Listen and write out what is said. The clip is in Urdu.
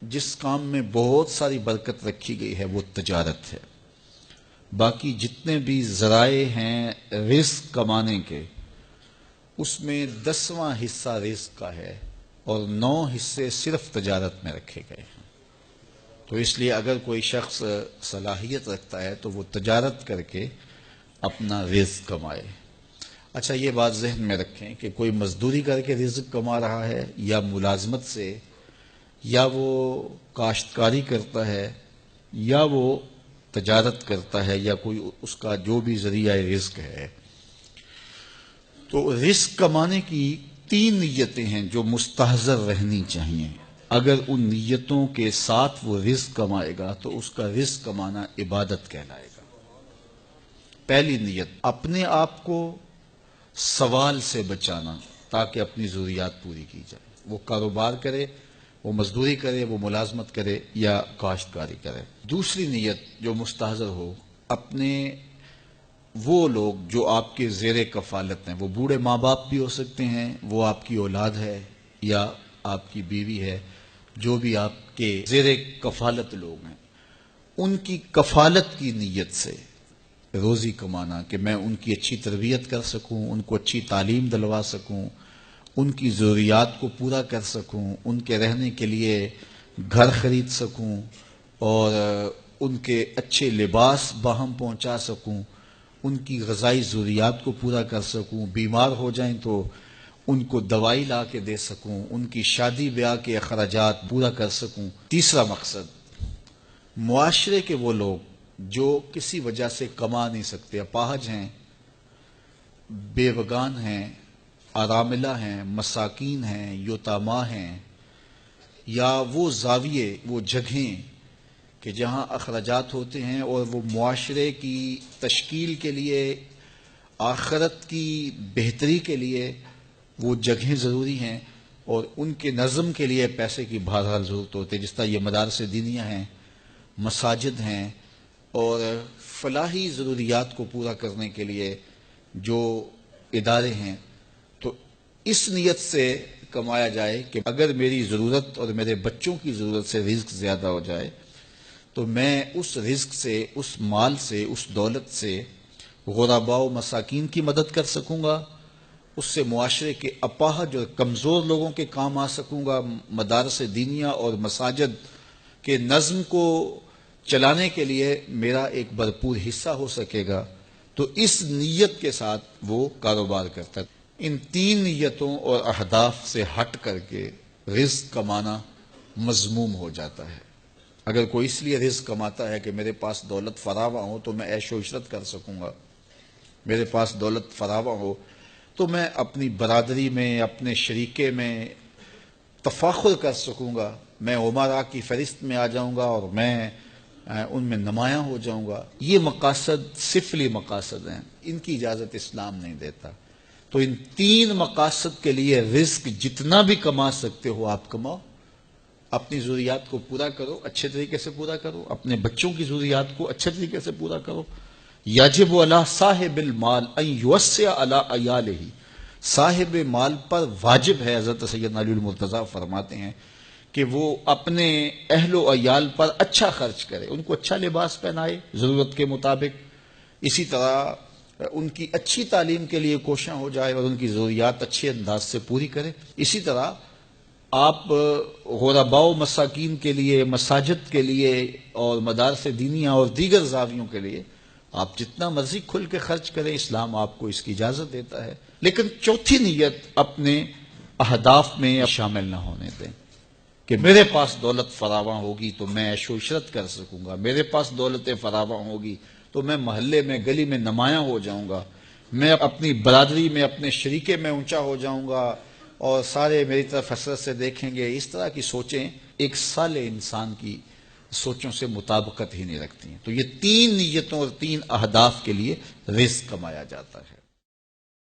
جس کام میں بہت ساری برکت رکھی گئی ہے وہ تجارت ہے۔ باقی جتنے بھی ذرائع ہیں رزق کمانے کے، اس میں 10واں حصہ رزق کا ہے اور 9 حصے صرف تجارت میں رکھے گئے ہیں۔ تو اس لیے اگر کوئی شخص صلاحیت رکھتا ہے تو وہ تجارت کر کے اپنا رزق کمائے۔ اچھا، یہ بات ذہن میں رکھیں کہ کوئی مزدوری کر کے رزق کما رہا ہے یا ملازمت سے، یا وہ کاشتکاری کرتا ہے، یا وہ تجارت کرتا ہے، یا کوئی اس کا جو بھی ذریعہ رزق ہے، تو رزق کمانے کی 3 نیتیں ہیں جو مستحضر رہنی چاہیے۔ اگر ان نیتوں کے ساتھ وہ رزق کمائے گا تو اس کا رزق کمانا عبادت کہلائے گا۔ پہلی نیت، اپنے آپ کو سوال سے بچانا تاکہ اپنی ضروریات پوری کی جائے۔ وہ کاروبار کرے، وہ مزدوری کرے، وہ ملازمت کرے یا کاشتکاری کرے۔ دوسری نیت جو مستحضر ہو، اپنے وہ لوگ جو آپ کے زیر کفالت ہیں، وہ بوڑھے ماں باپ بھی ہو سکتے ہیں، وہ آپ کی اولاد ہے یا آپ کی بیوی ہے، جو بھی آپ کے زیر کفالت لوگ ہیں، ان کی کفالت کی نیت سے روزی کمانا کہ میں ان کی اچھی تربیت کر سکوں، ان کو اچھی تعلیم دلوا سکوں، ان کی ضروریات کو پورا کر سکوں، ان کے رہنے کے لیے گھر خرید سکوں اور ان کے اچھے لباس باہم پہنچا سکوں، ان کی غذائی ضروریات کو پورا کر سکوں، بیمار ہو جائیں تو ان کو دوائی لا کے دے سکوں، ان کی شادی بیاہ کے اخراجات پورا کر سکوں۔ تیسرا مقصد، معاشرے کے وہ لوگ جو کسی وجہ سے کما نہیں سکتے، اپاہج ہیں، بیوگان ہیں، اراملہ ہیں، مساکین ہیں، یتاما ہیں، یا وہ زاویے، وہ جگہیں کہ جہاں اخراجات ہوتے ہیں اور وہ معاشرے کی تشکیل کے لیے، آخرت کی بہتری کے لیے وہ جگہیں ضروری ہیں اور ان کے نظم کے لیے پیسے کی بہرحال ضرورت ہوتی ہے، جس طرح یہ مدارس دینیہ ہیں، مساجد ہیں، اور فلاحی ضروریات کو پورا کرنے کے لیے جو ادارے ہیں۔ تو اس نیت سے کمایا جائے کہ اگر میری ضرورت اور میرے بچوں کی ضرورت سے رزق زیادہ ہو جائے تو میں اس رزق سے، اس مال سے، اس دولت سے غرباء و مساکین کی مدد کر سکوں گا، اس سے معاشرے کے اپاہج اور کمزور لوگوں کے کام آ سکوں گا، مدارس دینیہ اور مساجد کے نظم کو چلانے کے لیے میرا ایک بھرپور حصہ ہو سکے گا۔ تو اس نیت کے ساتھ وہ کاروبار کرتا ہے۔ ان 3 نیتوں اور اہداف سے ہٹ کر کے رزق کمانا مذموم ہو جاتا ہے۔ اگر کوئی اس لیے رزق کماتا ہے کہ میرے پاس دولت فراواں ہو تو میں عیش و عشرت کر سکوں گا، میرے پاس دولت فراواں ہو تو میں اپنی برادری میں، اپنے شریکے میں تفاخر کر سکوں گا، میں امراء کی فہرست میں آ جاؤں گا اور میں ان میں نمایاں ہو جاؤں گا، یہ مقاصد سفلی مقاصد ہیں، ان کی اجازت اسلام نہیں دیتا۔ تو ان 3 مقاصد کے لیے رزق جتنا بھی کما سکتے ہو آپ کماؤ، اپنی ضروریات کو پورا کرو، اچھے طریقے سے پورا کرو، اپنے بچوں کی ضروریات کو اچھے طریقے سے پورا کرو۔ یجب علی صاحب المال ان یوسع علی عیالہ، صاحب مال پر واجب ہے، حضرت سیدنا علی المرتضیٰ فرماتے ہیں کہ وہ اپنے اہل و عیال پر اچھا خرچ کرے، ان کو اچھا لباس پہنائے ضرورت کے مطابق، اسی طرح ان کی اچھی تعلیم کے لیے کوشاں ہو جائے اور ان کی ضروریات اچھے انداز سے پوری کرے۔ اسی طرح آپ غرباء و مساکین کے لیے، مساجد کے لیے اور مدارس دینیہ اور دیگر زاویوں کے لیے آپ جتنا مرضی کھل کے خرچ کریں، اسلام آپ کو اس کی اجازت دیتا ہے۔ لیکن چوتھی نیت اپنے اہداف میں شامل نہ ہونے دیں کہ میرے پاس دولت فراواں ہوگی تو میں عیش و عشرت کر سکوں گا، میرے پاس دولت فراواں ہوگی تو میں محلے میں، گلی میں نمایاں ہو جاؤں گا، میں اپنی برادری میں، اپنے شریکے میں اونچا ہو جاؤں گا اور سارے میری طرف حسرت سے دیکھیں گے۔ اس طرح کی سوچیں ایک صالح انسان کی سوچوں سے مطابقت ہی نہیں رکھتی ہیں۔ تو یہ 3 نیتوں اور 3 اہداف کے لیے رزق کمایا جاتا ہے۔